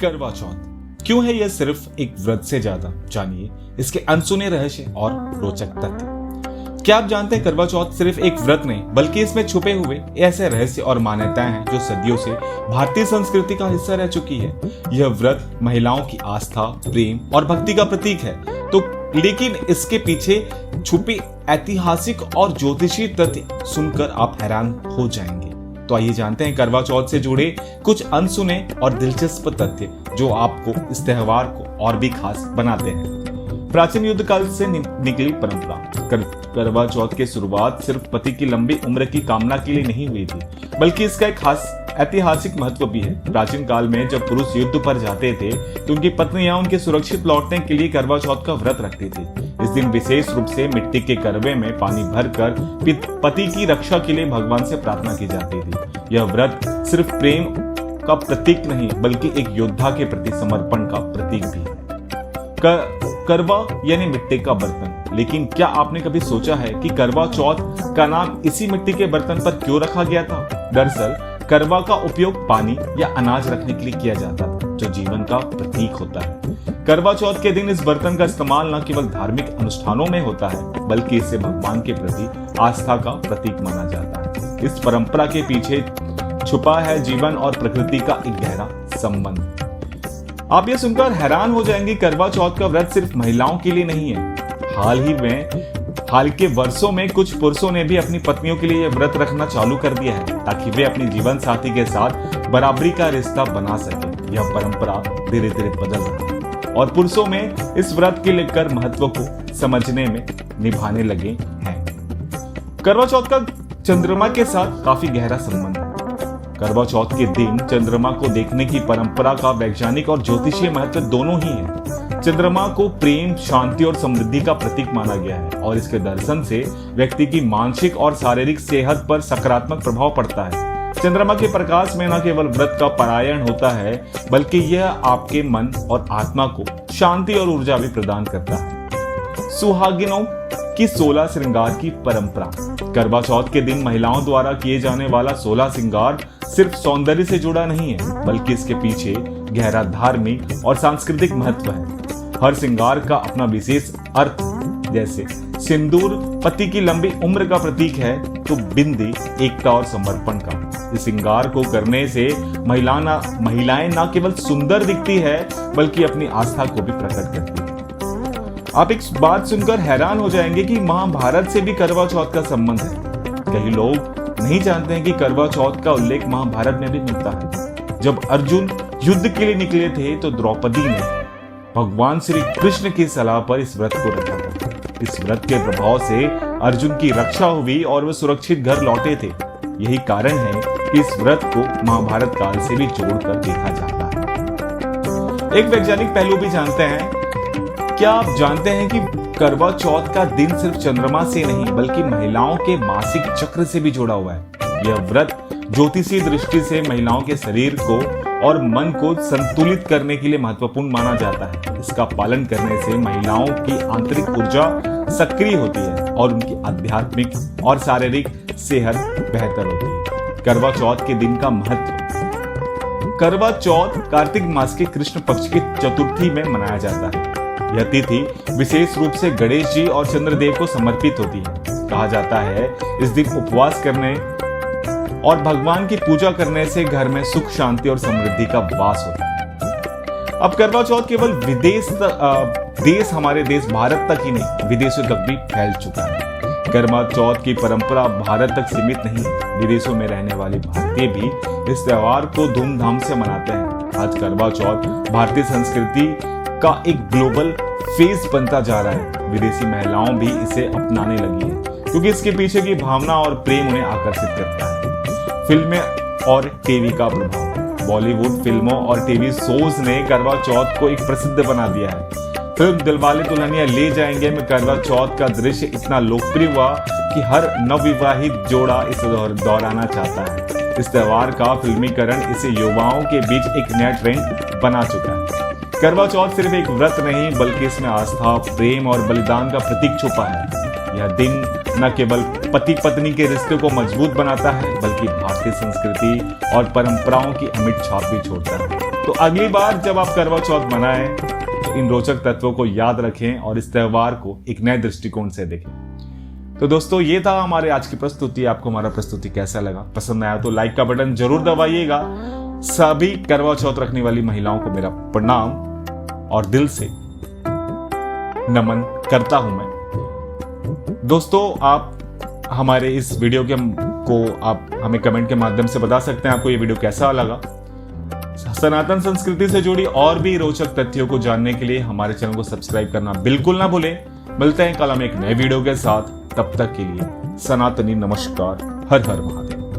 करवा चौथ क्यों है यह सिर्फ एक व्रत से ज्यादा? जानिए इसके अनसुने रहस्य और रोचक तथ्य। क्या आप जानते हैं करवा चौथ सिर्फ एक व्रत नहीं बल्कि इसमें छुपे हुए ऐसे रहस्य और मान्यताएं हैं जो सदियों से भारतीय संस्कृति का हिस्सा रह चुकी है। यह व्रत महिलाओं की आस्था, प्रेम और भक्ति का प्रतीक है। तो लेकिन इसके पीछे छुपे ऐतिहासिक और ज्योतिषीय तथ्य सुनकर आप हैरान हो जाएंगे। तो आइए जानते हैं करवा चौथ से जुड़े कुछ अनसुने और दिलचस्प तथ्य जो आपको इस त्योहार को और भी खास बनाते हैं। प्राचीन युद्ध काल से निकली परंपरा। करवा चौथ की शुरुआत सिर्फ पति की लंबी उम्र की कामना के लिए नहीं हुई थी, बल्कि इसका एक खास ऐतिहासिक महत्व भी है। प्राचीन काल में जब पुरुष युद्ध पर जाते थे तो उनकी पत्नियां उनके सुरक्षित लौटने के लिए करवा चौथ का व्रत रखती थी। इस दिन विशेष रूप से मिट्टी के करवे में पानी भरकर पति की रक्षा के लिए भगवान से प्रार्थना की जाती थी। यह व्रत सिर्फ प्रेम का प्रतीक नहीं बल्कि एक योद्धा के प्रति समर्पण का प्रतीक भी है। करवा यानी मिट्टी का बर्तन। लेकिन क्या आपने कभी सोचा है कि करवा चौथ का नाम इसी मिट्टी के बर्तन पर क्यों रखा गया था? दरअसल करवा का उपयोग पानी या अनाज रखने के लिए किया जाता था, जो जीवन का प्रतीक होता है। करवा चौथ के दिन इस बर्तन का इस्तेमाल न केवल धार्मिक अनुष्ठानों में होता है बल्कि इसे भगवान के प्रति आस्था का प्रतीक माना जाता है। इस परंपरा के पीछे छुपा है जीवन और प्रकृति का एक गहरा संबंध। आप ये सुनकर हैरान हो जाएंगे, करवा चौथ का व्रत सिर्फ महिलाओं के लिए नहीं है। हाल के वर्षों में कुछ पुरुषों ने भी अपनी पत्नियों के लिए यह व्रत रखना चालू कर दिया है ताकि वे अपने जीवन साथी के साथ बराबरी का रिश्ता बना सके। यह परंपरा धीरे धीरे बदल रही है और पुरुषों में इस व्रत के लेकर महत्व को समझने में निभाने लगे हैं। करवा चौथ का चंद्रमा के साथ काफी गहरा संबंध है। करवा चौथ के दिन चंद्रमा को देखने की परंपरा का वैज्ञानिक और ज्योतिषीय महत्व दोनों ही है। चंद्रमा को प्रेम, शांति और समृद्धि का प्रतीक माना गया है और इसके दर्शन से व्यक्ति की मानसिक और शारीरिक सेहत पर सकारात्मक प्रभाव पड़ता है। चंद्रमा के प्रकाश में न केवल व्रत का पारायण होता है बल्कि यह आपके मन और आत्मा को शांति और ऊर्जा भी प्रदान करता है। सुहागिनों की 16 श्रृंगार की परंपरा। करवा चौथ के दिन महिलाओं द्वारा किए जाने वाला 16 श्रृंगार सिर्फ सौंदर्य से जुड़ा नहीं है बल्कि इसके पीछे गहरा धार्मिक और सांस्कृतिक महत्व है। हर श्रृंगार का अपना विशेष अर्थ है। जैसे सिंदूर पति की लंबी उम्र का प्रतीक है तो बिंदी एकता और समर्पण का। इस श्रृंगार को करने से महिलाएं न केवल सुंदर दिखती है बल्कि अपनी आस्था को भी प्रकट करती है। आप एक बात सुनकर हैरान हो जाएंगे कि महाभारत से भी करवा चौथ का संबंध है। कई लोग नहीं जानते हैं कि करवा चौथ का उल्लेख महाभारत में भी मिलता है। जब अर्जुन युद्ध के लिए निकले थे तो द्रौपदी ने भगवान श्री कृष्ण की सलाह पर इस व्रत को रखा था। इस व्रत के प्रभाव से अर्जुन की रक्षा हुई और वे सुरक्षित घर लौटे थे। यही कारण है कि इस व्रत को महाभारत काल से भी जोड़कर देखा जाता है। एक वैज्ञानिक पहलू भी जानते हैं। क्या आप जानते हैं कि करवा चौथ का दिन सिर्फ चंद्रमा से नहीं बल्कि महिलाओं के मासिक चक्र से भी जुड़ा हुआ है। यह व्रत ज्योतिषीय दृष्टि से महिलाओं के शरीर को और मन को संतुलित करने के लिए महत्वपूर्ण माना जाता है। इसका पालन करने से महिलाओं की आंतरिक ऊर्जा सक्रिय होती है और उनकी आध्यात्मिक और शारीरिक सेहत बेहतर होती है। करवा चौथ के दिन का महत्व। करवा चौथ कार्तिक मास के कृष्ण पक्ष की चतुर्थी में मनाया जाता है। यह तिथि विशेष रूप से गणेश जी और चंद्रदेव को समर्पित होती है। कहा जाता है इस दिन उपवास करने और भगवान की पूजा करने से घर में सुख, शांति और समृद्धि का वास होता है। अब करवा चौथ केवल हमारे देश भारत तक ही नहीं विदेशों तक भी फैल चुका है। करवा चौथ की परंपरा भारत तक सीमित नहीं है। विदेशों में रहने वाले भारतीय भी इस त्योहार को धूमधाम से मनाते हैं। आज करवा चौथ भारतीय संस्कृति का एक ग्लोबल फेस बनता जा रहा है। विदेशी महिलाओं भी इसे अपनाने लगी है क्योंकि इसके पीछे की भावना और प्रेम उन्हें आकर्षित करता है। फिल्में और टीवी का प्रभाव। बॉलीवुड फिल्मों और टीवी शोज ने करवा चौथ को एक प्रसिद्ध बना दिया है। फिल्म दिलवाले दुल्हनिया ले जाएंगे में करवा चौथ का दृश्य इतना लोकप्रिय हुआ कि हर नवविवाहित जोड़ा इसे दोहराना चाहता है। इस त्योहार का फिल्मीकरण इसे युवाओं के बीच एक नया ट्रेंड बना चुका है। करवा चौथ सिर्फ एक व्रत नहीं बल्कि इसमें आस्था, प्रेम और बलिदान का प्रतीक छुपा है। यह दिन न केवल पति पत्नी के रिश्ते को मजबूत बनाता है बल्कि भारतीय संस्कृति और परंपराओं की अमिट छाप भी छोड़ता है। तो अगली बार जब आप करवा चौथ मनाएं तो इन रोचक तत्वों को याद रखें और इस त्योहार को एक नए दृष्टिकोण से देखें। तो दोस्तों ये था हमारे आज की प्रस्तुति। आपको हमारा प्रस्तुति कैसा लगा? पसंद आया तो लाइक का बटन जरूर दबाइएगा। सभी करवा चौथ रखने वाली महिलाओं को मेरा प्रणाम और दिल से नमन करता हूं मैं। दोस्तों आप हमारे इस वीडियो को आप हमें कमेंट के माध्यम से बता सकते हैं आपको ये वीडियो कैसा लगा। सनातन संस्कृति से जुड़ी और भी रोचक तथ्यों को जानने के लिए हमारे चैनल को सब्सक्राइब करना बिल्कुल ना भूलें। मिलते हैं कल हम एक नए वीडियो के साथ। तब तक के लिए सनातनी नमस्कार। हर हर महादेव।